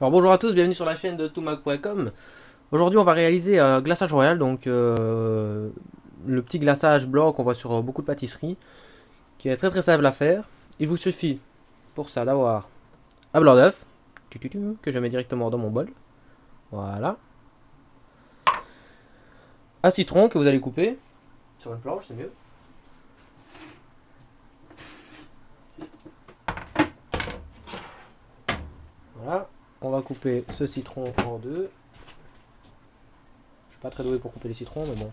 Alors bonjour à tous, bienvenue sur la chaîne de toumag.com. Aujourd'hui on va réaliser un glaçage royal, donc le petit glaçage blanc qu'on voit sur beaucoup de pâtisseries, qui est très très simple à faire. Il vous suffit pour ça d'avoir un blanc d'œuf, que je mets directement dans mon bol, voilà. Un citron que vous allez couper, sur une planche c'est mieux. Voilà, on va couper ce citron en deux. Je suis pas très doué pour couper les citrons mais bon.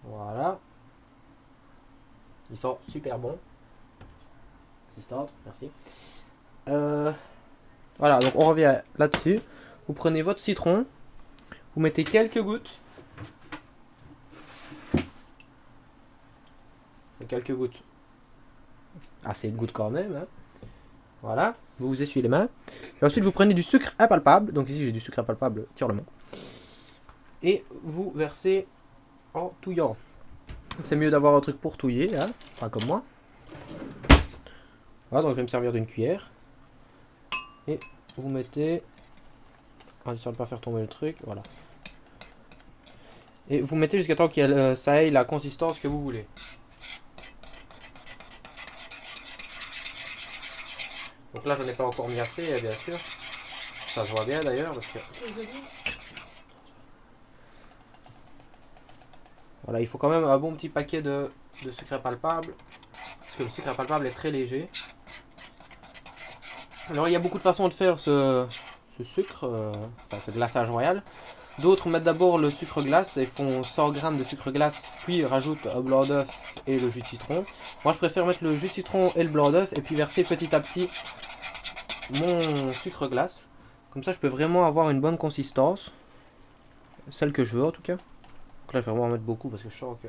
Voilà, ils sont super bons. Assistante, merci. Euh, Voilà, donc on revient là-dessus. Vous prenez votre citron, vous mettez quelques gouttes. Quelques gouttes. Assez de gouttes quand même. Hein. Voilà, vous vous essuyez les mains. Et ensuite vous prenez du sucre impalpable. Donc ici j'ai du sucre impalpable, tire-le-moi. Et vous versez en touillant. C'est mieux d'avoir un truc pour touiller, hein, pas comme moi. Voilà, donc je vais me servir d'une cuillère. Et vous mettez... en essayant de ne pas faire tomber le truc, voilà. Et vous mettez jusqu'à temps que ça ait la consistance que vous voulez. Donc là, je n'ai pas encore mis assez, bien sûr. Ça se voit bien d'ailleurs. Parce que... Voilà, il faut quand même un bon petit paquet de sucre impalpable. Parce que le sucre impalpable est très léger. Alors, il y a beaucoup de façons de faire ce sucre, enfin ce glaçage royal. D'autres mettent d'abord le sucre glace et font 100 g de sucre glace, puis rajoutent un blanc d'œuf et le jus de citron. Moi, je préfère mettre le jus de citron et le blanc d'œuf et puis verser petit à petit mon sucre glace. Comme ça, je peux vraiment avoir une bonne consistance. Celle que je veux en tout cas. Donc là, je vais vraiment en mettre beaucoup parce que je sens que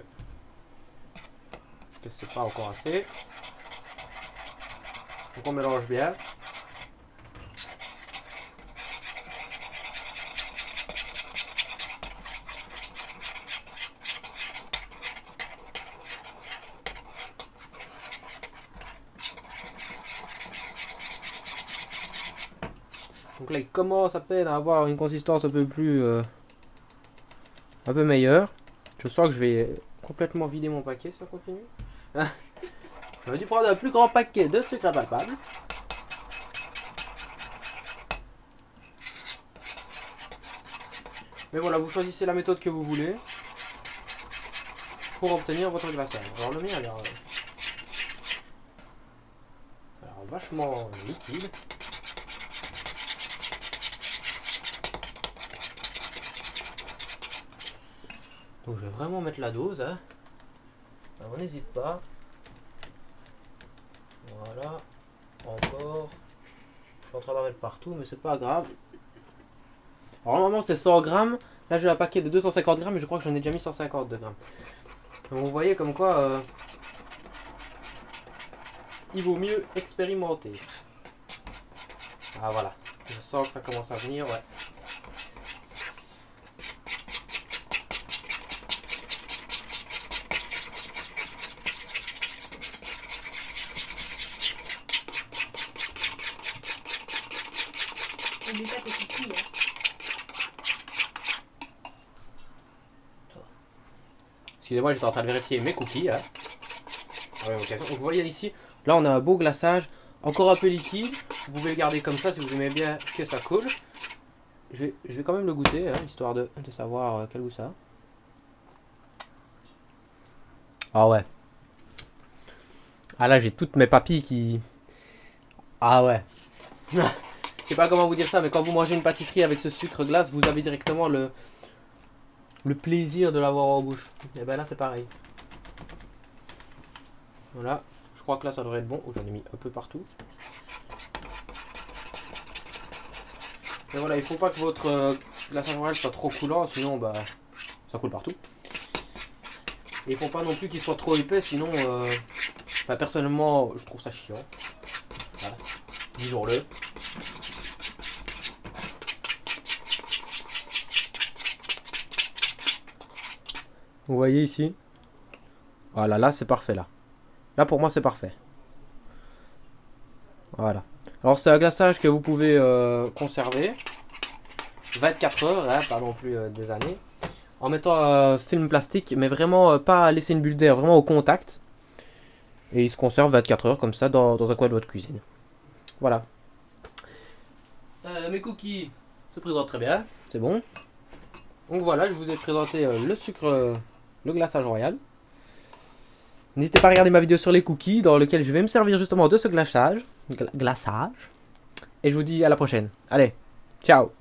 c'est pas encore assez. Donc on mélange bien. Donc là, il commence à peine à avoir une consistance un peu plus... un peu meilleure. Je sens que je vais complètement vider mon paquet si ça continue. J'aurais dû prendre un plus grand paquet de sucre impalpable. Mais voilà, vous choisissez la méthode que vous voulez pour obtenir votre glaçage. Alors le mien a l'air vachement liquide. Donc je vais vraiment mettre la dose. Hein. Alors on n'hésite pas. Voilà. Encore. Je suis en train d'en mettre partout, mais c'est pas grave. Alors normalement c'est 100 grammes. Là j'ai un paquet de 250 grammes, mais je crois que j'en ai déjà mis 150 grammes. Donc vous voyez comme quoi il vaut mieux expérimenter. Ah voilà. Je sens que ça commence à venir, ouais. Excusez-moi, j'étais en train de vérifier mes cookies. Hein. Donc vous voyez ici, là on a un beau glaçage, encore un peu liquide. Vous pouvez le garder comme ça si vous aimez bien que ça coule. Je vais quand même le goûter, hein, histoire de savoir quel goût ça a. Ah ouais. Ah là j'ai toutes mes papilles qui... Ah ouais. Je sais pas comment vous dire ça, mais quand vous mangez une pâtisserie avec ce sucre glace, vous avez directement le plaisir de l'avoir en bouche. Et ben là c'est pareil. Voilà. Je crois que là ça devrait être bon. Oh, j'en ai mis un peu partout. Et voilà, il faut pas que votre glaçage royal soit trop coulant, sinon bah ça coule partout. Et il faut pas non plus qu'il soit trop épais, sinon enfin personnellement je trouve ça chiant. Voilà. Disons-le. Vous voyez ici. Voilà, là c'est parfait là. Là pour moi c'est parfait. Voilà. Alors c'est un glaçage que vous pouvez conserver 24 heures, hein, pas non plus des années, en mettant un film plastique, mais vraiment pas laisser une bulle d'air, vraiment au contact. Et il se conserve 24 heures comme ça dans un coin de votre cuisine. Voilà. Mes cookies se présentent très bien, c'est bon. Donc voilà, je vous ai présenté le sucre, le glaçage royal. N'hésitez pas à regarder ma vidéo sur les cookies dans lequel je vais me servir justement de ce glaçage. Et je vous dis à la prochaine. Allez, ciao.